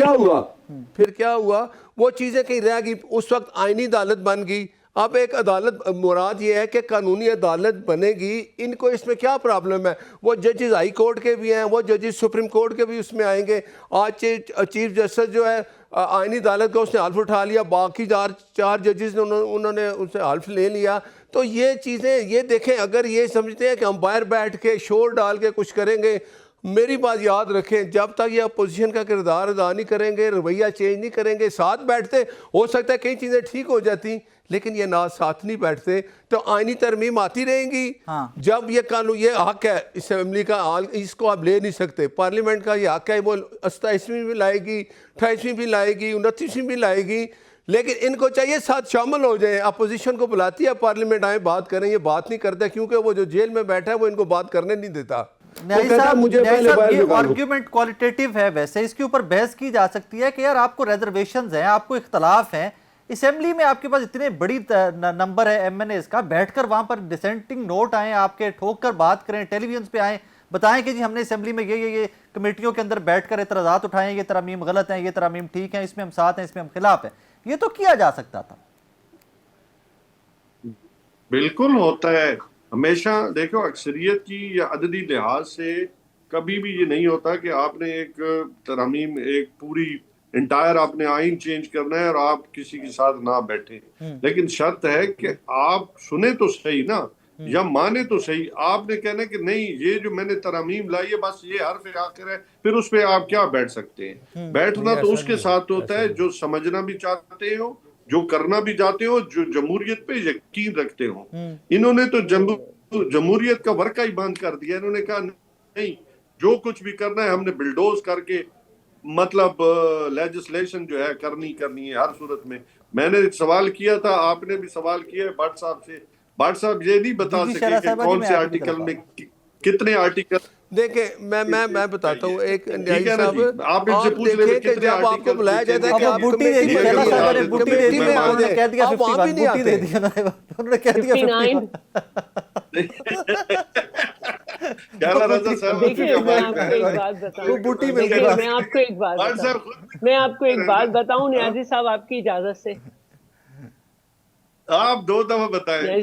S3: کیا ہوا وہ چیزیں کہیں رہ گئی. اس وقت آئینی عدالت بن گئی. اب ایک عدالت مراد یہ ہے کہ قانونی عدالت بنے گی. ان کو اس میں کیا پرابلم ہے؟ وہ ججز ہائی کورٹ کے بھی ہیں, وہ ججز سپریم کورٹ کے بھی اس میں آئیں گے. آج چیف جسٹس جو ہے آئینی عدالت کا اس نے حلف اٹھا لیا, باقی 4 ججز نے انہوں نے اس سے حلف لے لیا. تو یہ چیزیں یہ دیکھیں, اگر یہ سمجھتے ہیں کہ ہم باہر بیٹھ کے شور ڈال کے کچھ کریں گے, میری بات یاد رکھیں, جب تک یہ اپوزیشن کا کردار ادا نہیں کریں گے, رویہ چینج نہیں کریں گے, ساتھ بیٹھتے ہو سکتا ہے کئی چیزیں ٹھیک ہو جاتی, لیکن یہ ساتھ نہیں بیٹھتے تو آئینی ترمیم آتی رہیں گی. جب یہ قانون یہ حق ہے اسمبلی کا, اس کو آپ لے نہیں سکتے. پارلیمنٹ کا یہ حق ہے, وہ 27ویں بھی لائے گی, 28ویں بھی لائے گی, 29ویں بھی لائے گی, لیکن ان کو چاہیے ساتھ شامل ہو جائیں. اپوزیشن کو بلاتی ہے پارلیمنٹ آئیں بات کریں, یہ بات نہیں کرتے کیونکہ وہ جو جیل میں بیٹھا ہے وہ ان کو بات کرنے نہیں دیتا.
S2: نیازی صاحب یہ آرگیومنٹ کوالٹیٹیو ہے, ویسے اس کے اوپر بحث کی جا سکتی ہے کہ یار آپ کو ریزرویشنز ہیں, آپ کو اختلاف ہیں, اسمبلی میں آپ کے پاس اتنے بڑی نمبر ہے ایم این ایز کا, بیٹھ کر وہاں پر ڈسینٹنگ نوٹ آئیں آپ کے, ٹھوک کر بات کریں, ٹیلی ویژن پہ آئیں, بتائیں کہ جی ہم نے اسمبلی میں یہ کمیٹیوں کے اندر بیٹھ کر اعتراضات اٹھائیں, یہ ترامیم غلط ہیں, یہ ترامیم ٹھیک ہیں, اس میں ہم ساتھ ہیں, اس میں ہم خلاف ہیں. یہ تو کیا جا سکتا تھا.
S1: بالکل ہوتا ہے ہمیشہ. دیکھو اکثریت کی یا عددی لحاظ سے کبھی بھی یہ نہیں ہوتا کہ آپ نے ایک ترامیم ایک پوری انٹائر آپ نے آئین چینج کرنا ہے اور آپ کسی کے ساتھ نہ بیٹھیں. لیکن شرط ہے کہ آپ سنیں تو صحیح نا, یا مانے تو صحیح. آپ نے کہنا کہ نہیں یہ جو میں نے ترامیم لائی ہے بس یہ حرف آخر ہے, پھر اس پہ آپ کیا بیٹھ سکتے ہیں؟ بیٹھنا تو اس کے ساتھ ہوتا ہے جو سمجھنا بھی چاہتے ہو, جو کرنا بھی چاہتے ہو, جو جمہوریت پہ یقین رکھتے ہو. انہوں نے تو جمہوریت کا ورقہ ہی بند کر دیا. انہوں نے کہا نہیں جو کچھ بھی کرنا ہے ہم نے بلڈوز کر کے مطلب لیجسلیشن جو ہے کرنی ہے ہر صورت میں. میں نے سوال کیا تھا, آپ نے بھی سوال کیا ہے بٹ صاحب سے, بٹ صاحب یہ نہیں بتا سکے کہ کون سے آرٹیکل میں کتنے آرٹیکل.
S3: دیکھیں میں بتاتا ہوں ایک نیازی صاحب, آپ دیکھیں کہ جب آپ کو بلایا جاتا ہے کہ آپ کمیٹی میں آ جائیں, آپ وہاں بھی نہیں آتے.
S2: انہوں نے کہہ دیا
S5: 59. میں آپ کو ایک بات بتاؤں نیازی صاحب آپ کی اجازت سے,
S1: آپ 2 دفعہ بتائیں.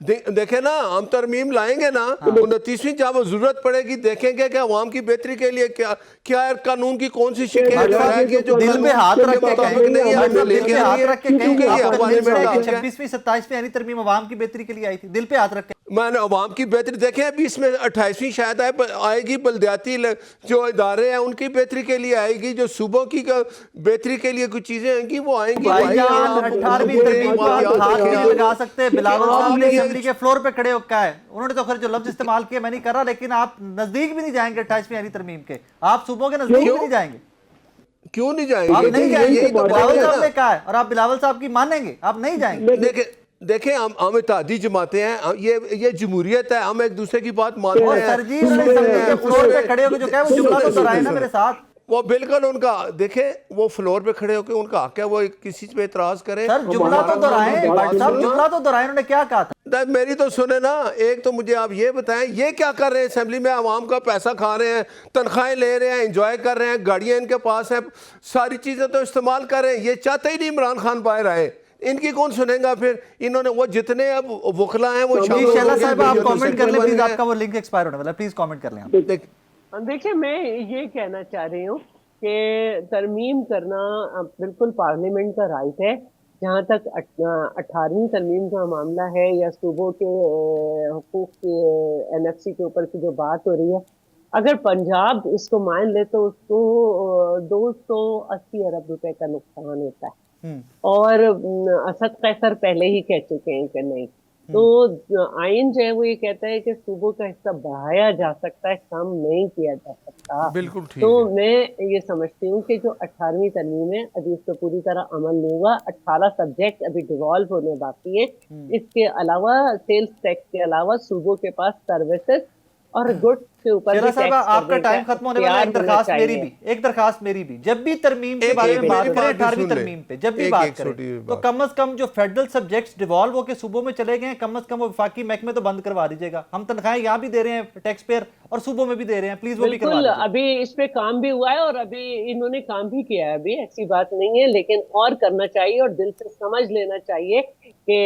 S3: دیکھیں نا ہم ترمیم لائیں گے نا 29ویں جب ضرورت پڑے گی دیکھیں گے کہ عوام کی بہتری کے لیے کیا قانون کی کون سی شکایت ہے کہ جو
S2: دل پہ ہاتھ رکھ کے کہیں
S3: نہیں ہے ہمیں لے کے
S2: ہاتھ رکھ کے
S3: کیونکہ یہ ہمارے میں
S2: 26ویں 27ویں یعنی ترمیم عوام کی بہتری کے لیے آئی تھی, دل پہ ہاتھ رکھ کے
S3: میں نے عوام کی بہتری دیکھیں ابھی اس میں 28ویں شاید آئے گی, بلدیاتی جو ادارے ہیں ان کی بہتری کے لیے آئے گی, جو صوبوں کی بہتری کے لیے کچھ چیزیں آئیں گی وہ آئیں گی.
S2: 18ویں ترمیم کو ہاتھ نہیں لگا سکتے. بلاول صاحب نے اسمبلی کے فلور پہ کھڑے ہو کے ہے, انہوں نے تو خیر جو لفظ استعمال کیا میں نہیں کر رہا, لیکن آپ نزدیک بھی نہیں جائیں گے 28ویں یعنی ترمیم کے, آپ صوبوں کے نزدیک بھی نہیں جائیں گے.
S3: کیوں نہیں جائیں
S2: آپ
S3: گے؟
S2: نہیں جائیں گے, بلاول صاحب نے کہا ہے اور آپ بلاول صاحب کی مانیں گے, آپ نہیں جائیں گے.
S3: دیکھیں ہم اتحادی جماعتیں ہیں, یہ جمہوریت ہے, ہم ایک دوسرے کی بات مانتے ہیں.
S2: سر جی انہوں نے اسمبلی کے فلور پہ کھڑے ہو کے جو کہا وہ جملہ تو دہرائے نا میرے ساتھ.
S3: وہ بالکل ان کا دیکھیں وہ فلور پہ کھڑے ہو کے ان کا حق ہے وہ کسی پہ اعتراض کریں.
S2: سر جملہ تو دہرائیں, بھائی صاحب جملہ تو دہرائیں, انہوں نے کیا کہا تھا.
S3: میری تو سنیں نا, ایک تو مجھے آپ یہ بتائیں یہ کیا کر رہے ہیں اسمبلی میں, عوام کا پیسہ کھا رہے ہیں, تنخواہیں لے رہے ہیں, انجوائے کر رہے ہیں, گاڑیاں ان کے پاس ہیں, ساری چیزیں تو استعمال کر رہے ہیں. یہ چاہتے ہی نہیں عمران خان باہر آئے, ان کی کون سنیں گا پھر. انہوں نے وہ جتنے اب وکلا ہیں وہ
S2: شیلا صاحب آپ کامنٹ کر لیں پلیز, آپ کا وہ لنک ایکسپائر ہونے والا ہے, پلیز کامنٹ کر لیں.
S5: دیکھیں میں یہ کہنا چاہ رہی ہوں کہ ترمیم کرنا بالکل پارلیمنٹ کا رائٹ ہے. جہاں تک 18ویں ترمیم کا معاملہ ہے یا صوبوں کے حقوق کے NFC کے اوپر کی جو بات ہو رہی ہے, اگر پنجاب اس کو مان لے تو اس کو 280 ارب روپے کا نقصان ہوتا ہے, اور اسد قیصر پہلے ہی کہہ چکے ہیں کہ نہیں. تو آئین جو ہے وہ یہ کہتا ہے کہ صوبوں کا حصہ بڑھایا جا سکتا ہے, کم نہیں کیا جا سکتا.
S3: بالکل ٹھیک.
S5: تو میں یہ سمجھتی ہوں کہ جو 18ویں ترمیم ہے ابھی اس پہ پوری طرح عمل نہیں ہوا. 18 سبجیکٹ ابھی ڈیوالو ہونے باقی ہے. اس کے علاوہ سیلز ٹیکس کے علاوہ صوبوں کے پاس سروسز اور گڈ کے اوپر
S2: شیلا صاحب آپ کا ٹائم ختم ہونے والا ہے, ایک درخواست میری بھی, جب بھی ترمیم کے بارے میں بات کریں 18ویں ترمیم پہ جب بھی بات کریں تو کم از کم جو فیڈرل سبجیکٹس ڈیوالو ہو کے صوبوں میں چلے گئے ہیں, کم از کم وہ وفاقی محکمے تو بند کروا دیجیے گا. ہم تنخواہیں یہاں بھی دے رہے ہیں ٹیکس پیئر اور صوبوں میں بھی دے رہے ہیں, پلیز وہ بھی کروا دیجیے.
S5: ابھی اس پہ کام بھی ہوا ہے اور ابھی انہوں نے کام بھی کیا ہے, ابھی ایسی بات نہیں ہے, لیکن اور کرنا چاہیے اور دل سے سمجھ لینا چاہیے کہ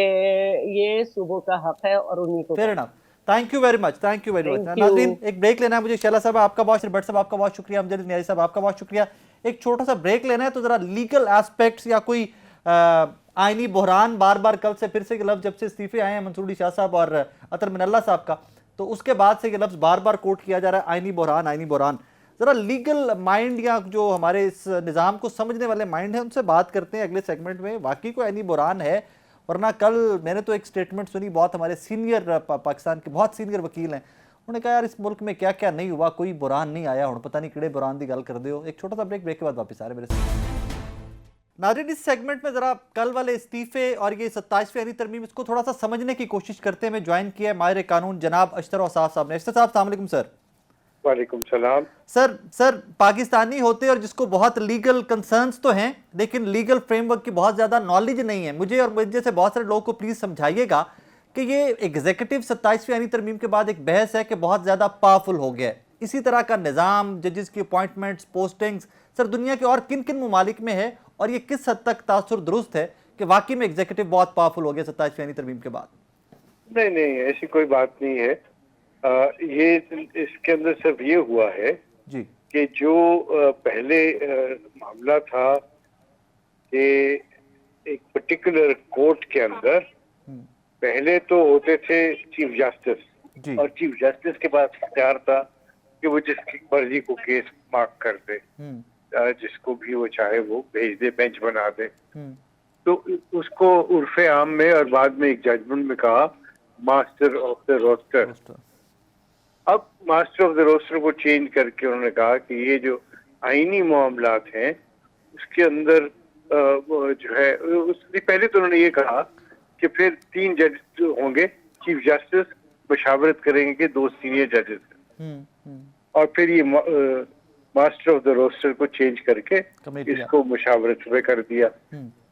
S5: یہ صوبوں کا حق ہے اور انہیں کو.
S2: Fair enough. Thank you very much, thank you very much. ناظرین ایک بریک لینا ہے مجھے. شیلا صاحب آپ کا بہت, بٹ صاحب آپ کا بہت شکریہ, امجد نیازی صاحب آپ کا بہت شکریہ. ایک چھوٹا سا بریک لینا ہے تو ذرا لیگل ایسپیکٹس یا کوئی آئینی بحران, بار بار کل سے پھر سے یہ لفظ جب سے استعفے آئے ہیں منصور علی شاہ صاحب اور اطہر من اللہ صاحب کا, تو اس کے بعد سے یہ لفظ بار بار کوٹ کیا جا رہا ہے, آئینی بحران, آئینی بحران. ذرا لیگل مائنڈ یا جو ہمارے اس نظام کو سمجھنے والے مائنڈ ہیں ان سے بات کرتے ہیں اگلے سیگمنٹ میں. واقعی کوئی آئینی بحران ہے, ورنہ کل میں نے تو ایک سٹیٹمنٹ سنی, بہت ہمارے سینئر پاکستان کے بہت سینئر وکیل ہیں, انہوں نے کہا یار اس ملک میں کیا کیا نہیں ہوا, کوئی بحران نہیں آیا, ہوں پتہ نہیں کڑے بحران دی گل کر دے ہو. ایک چھوٹا سا بریک کے بعد واپس آ رہے میرے ساتھ. ناظرین اس سیگمنٹ میں ذرا کل والے استعفے اور یہ 27ویں یعنی ترمیم اس کو تھوڑا سا سمجھنے کی کوشش کرتے ہیں. میں جوائن کیا ہے ماہر قانون جناب اشتر اوصاف صاحب نے. اشتر صاحب السلام علیکم. سر
S4: وعلیکم السلام.
S2: سر پاکستانی ہوتے اور جس کو بہت لیگل کنسرنز تو ہیں لیکن لیگل فریم ورک کی بہت زیادہ نالج نہیں ہے. مجھے اور مجھے سے بہت سارے لوگوں کو پلیز سمجھائیے گا کہ یہ ایگزیکٹو 27ویں یعنی ترمیم کے بعد ایک بحث ہے کہ بہت زیادہ پاورفل ہو گیا ہے. اسی طرح کا نظام, ججز کی اپوائنٹمنٹس, پوسٹنگز, سر دنیا کے اور کن کن ممالک میں ہے, اور یہ کس حد تک تاثر درست ہے کہ واقعی میں ایگزیکٹو بہت پاورفل ہو گیا 27ویں یعنی ترمیم کے بعد؟
S4: نہیں ایسی کوئی بات نہیں ہے. یہ اس کے اندر صرف یہ ہوا ہے
S2: جی
S4: کہ جو پہلے معاملہ تھا کہ ایک پرٹیکولر کورٹ کے اندر پہلے تو ہوتے تھے چیف جسٹس, اور چیف جسٹس کے پاس اختیار تھا کہ وہ جس کی مرضی کو کیس مارک کر دے, جس کو بھی وہ چاہے وہ بھیج دے, بینچ بنا دے. تو اس کو عرف عام میں اور بعد میں ایک ججمنٹ میں کہا ماسٹر آف دا روسٹر. اب ماسٹر آف دا روسٹر کو چینج کر کے انہوں نے کہا کہ یہ جو آئینی معاملات ہیں اس کے اندر جو ہے پہلے تو انہوں نے یہ کہا کہ پھر 3 جج ہوں گے, چیف جسٹس مشاورت کریں گے 2 سینئر ججز, اور پھر یہ ماسٹر آف دا روسٹر کو چینج کر کے اس کو مشاورت پہ کر دیا.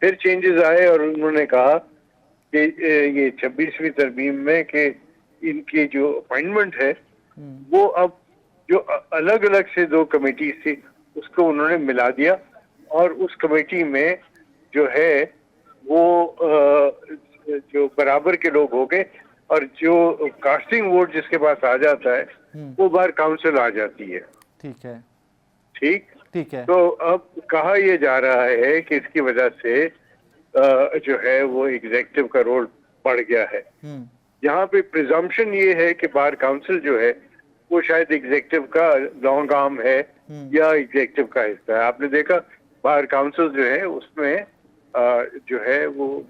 S4: پھر چینجز آئے اور انہوں نے کہا کہ یہ 26ویں ترمیم میں کہ ان کی جو اپوائنٹمنٹ ہے وہ اب جو الگ الگ سے 2 کمیٹیز تھی اس کو انہوں نے ملا دیا, اور اس کمیٹی میں جو ہے وہ جو برابر کے لوگ ہو گئے اور جو کاسٹنگ ووٹ جس کے پاس آ جاتا ہے وہ بار کاؤنسل آ جاتی ہے.
S2: ٹھیک ہے
S4: ٹھیک ہے. تو اب کہا یہ جا رہا ہے کہ اس کی وجہ سے جو ہے وہ ایگزیکٹو کا رول بڑھ گیا ہے. یہاں پہ پریزمپشن یہ ہے کہ بار کاؤنسل جو ہے وہ شاید ایگزیکٹو کا لانگ آرم ہے یا ایگزیکٹو کا حصہ ہے. آپ نے دیکھا بار کاؤنسل جو ہے اس میں جو ہے وہ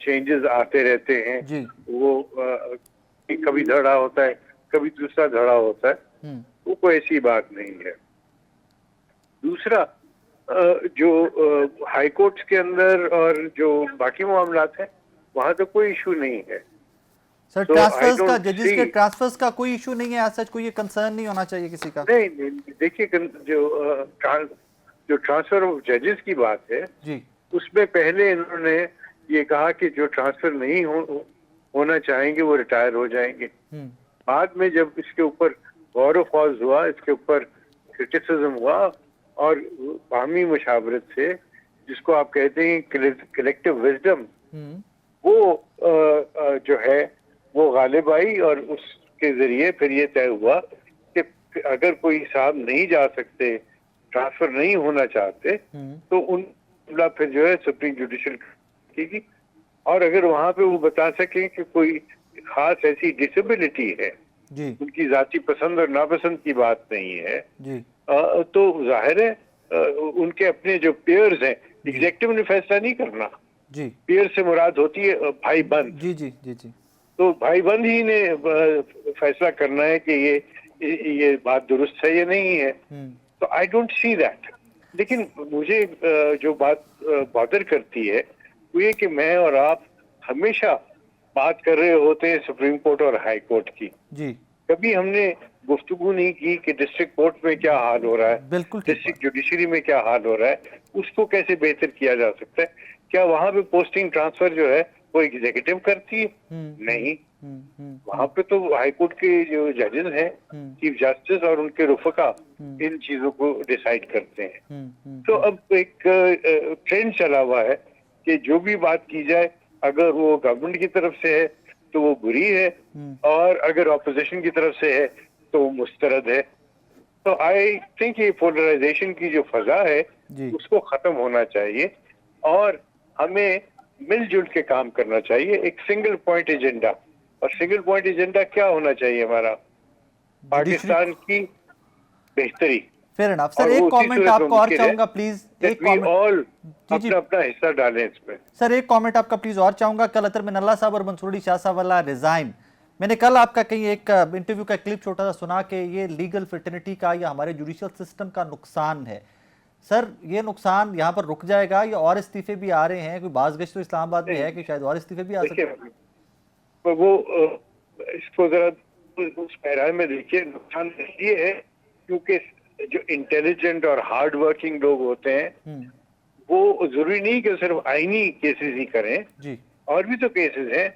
S4: چینجز آتے رہتے ہیں. وہ کبھی دھڑا ہوتا ہے, کبھی دوسرا دھڑا ہوتا ہے. وہ کوئی ایسی بات نہیں ہے. دوسرا جو ہائی کورٹس کے اندر اور جو باقی معاملات ہیں وہاں تو کوئی ایشو نہیں ہے.
S2: سر ٹرانسفرز کا, ججز کے ٹرانسفرز کا کوئی ایشو نہیں ہے, ایز سچ کوئی یہ کنسرن نہیں ہونا چاہیے کسی کا؟
S4: نہیں, دیکھیے جو ٹرانسفر آف ججز کی بات ہے اس میں پہلے انہوں نے یہ کہا کہ جو ٹرانسفر نہیں ہونا چاہیں گے وہ ریٹائر ہو جائیں گے. بعد میں جب اس کے اوپر غور و خوض ہوا, اس کے اوپر کرٹیسزم ہوا اور باہمی مشاورت سے جس کو آپ کہتے ہیں کلیکٹیو وزڈم, وہ جو ہے وہ غالب آئی اور اس کے ذریعے پھر یہ طے ہوا کہ اگر کوئی صاحب نہیں جا سکتے, ٹرانسفر نہیں ہونا چاہتے, تو ان پھر جو ہے سپریم جوڈیشل کی گی. اور اگر وہاں پہ وہ بتا سکیں کہ کوئی خاص ایسی ڈسیبلٹی ہے, ان کی ذاتی پسند اور ناپسند کی بات نہیں ہے, تو ظاہر ہے ان کے اپنے جو پیئرز ہیں, ایگزیکٹو نے فیصلہ نہیں کرنا. پیئر سے مراد ہوتی ہے بھائی بند. تو بھائی بند ہی نے فیصلہ کرنا ہے کہ یہ بات درست ہے یا نہیں ہے. تو آئی ڈونٹ سی دیٹ. لیکن مجھے جو بات بادر کرتی ہے وہ یہ کہ میں اور آپ ہمیشہ بات کر رہے ہوتے ہیں سپریم کورٹ اور ہائی کورٹ کی. کبھی ہم نے گفتگو نہیں کی کہ ڈسٹرکٹ کورٹ میں کیا حال ہو رہا ہے, ڈسٹرکٹ جوڈیشری میں کیا حال ہو رہا ہے, اس کو کیسے بہتر کیا جا سکتا ہے. کیا وہاں پہ پوسٹنگ ٹرانسفر جو ہے وہ ایگزیکٹو کرتی ہے؟ نہیں. وہاں پہ تو ہائی کورٹ کے جو ججز ہیں, چیف جسٹس اور ان کے رفقا ان چیزوں کو ڈیسائیڈ کرتے ہیں. تو اب ایک ٹرینڈ چلا ہوا ہے کہ جو بھی بات کی جائے اگر وہ گورنمنٹ کی طرف سے ہے تو وہ بری ہے, اور اگر اپوزیشن کی طرف سے ہے تو وہ مسترد ہے. تو آئی تھنک یہ پولرائزیشن کی جو فضا ہے اس کو ختم ہونا چاہیے اور ہمیں مل جل کے کام کرنا چاہیے. ایک سنگل پوائنٹ ایجنڈا, اور سنگل پوائنٹ ایجنڈا کیا ہونا چاہیے ہمارا؟ پاکستان کی بہتری.
S2: فیر انف. سر ایک کامنٹ آپ کو اور چاہوں گا پلیز, ایک کامنٹ
S4: اپنا حصہ ڈالیں اس میں.
S2: سر ایک کامنٹ آپ کا پلیز اور چاہوں گا. کل اطہر من اللہ صاحب اور منصور علی شاہ صاحب والا ریزائن, میں نے کل آپ کا کہیں ایک انٹرویو کا کلپ چھوٹا سا سنا کہ یہ لیگل فرٹرنٹی کا یا ہمارے جوڈیشل سسٹم کا نقصان ہے. سر یہ نقصان یہاں پر رک جائے گا یا اور استعفے بھی آ رہے ہیں؟ کوئی باز گشت تو اسلام آباد میں ہے کہ شاید اور استعفے بھی آ سکتے ہیں.
S4: وہ اس کو ذرا اس پیرا میں دیکھیے, نقصان اس لیے ہے کیونکہ جو انٹیلیجنٹ اور ہارڈ ورکنگ لوگ ہوتے ہیں وہ ضروری نہیں کہ صرف آئینی کیسز ہی کریں, اور بھی تو کیسز ہیں,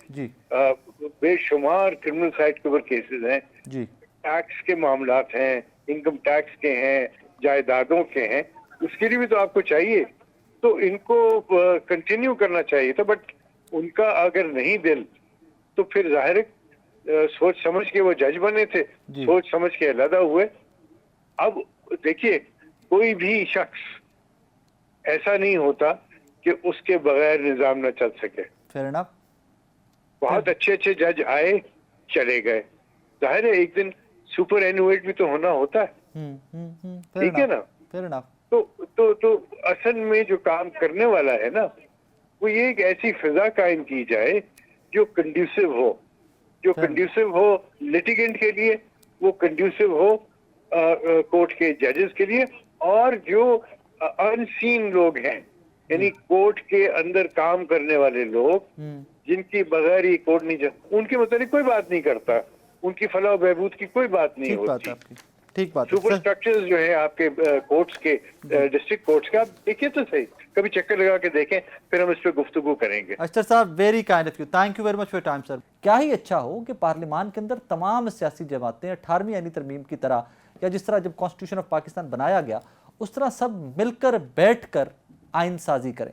S4: بے شمار کرمنل سائٹ کے اوپر کیسز ہیں, ٹیکس کے معاملات ہیں, انکم ٹیکس کے ہیں, جائیدادوں کے ہیں, اس کے لیے بھی تو آپ کو چاہیے. تو ان کو کنٹینیو کرنا چاہیے تھا, بٹ ان کا اگر نہیں دل تو پھر ظاہر سوچ سمجھ کے وہ جج بنے تھے, سوچ سمجھ کے علیحدہ ہوئے. اب دیکھیے کوئی بھی شخص ایسا نہیں ہوتا کہ اس کے بغیر نظام نہ چل سکے. بہت اچھے اچھے جج آئے چلے گئے, ظاہر ہے ایک دن سپر اینویٹ بھی تو ہونا ہوتا ہے, ٹھیک ہے نا. تو اصل میں جو کام کرنے والا ہے نا وہ یہ ایک ایسی فضا قائم کی جائے جو کنڈیوسو ہو, جو کنڈیوسو ہو لیٹیگنٹ کے لیے, وہ کنڈیوسو ہو کورٹ کے ججز کے لیے, اور جو ان سین لوگ ہیں یعنی کورٹ کے اندر کام کرنے والے لوگ جن کی بغیر ہی کورٹ نہیں جاتا, ان کے متعلق کوئی بات نہیں کرتا, ان کی فلاح و بہبود کی کوئی بات نہیں ہوتی.
S2: ٹھیک بات.
S4: سپر اسٹرکچرز جو ہیں آپ کے کورٹس کے, ڈسٹرکٹ کورٹس کے, آپ دیکھیے تو صحیح, کبھی چکر لگا کے دیکھیں, پھر ہم اس پہ گفتگو کریں گے.
S2: اشتر صاحب very kind of you, thank you very much for your time sir. کیا ہی اچھا ہو کہ پارلیمان کے اندر تمام سیاسی جماعتیں 18ویں آئینی ترمیم کی طرح, یا جس طرح جب کانسٹیٹیوشن آف پاکستان بنایا گیا اس طرح سب مل کر بیٹھ کر آئین سازی کریں.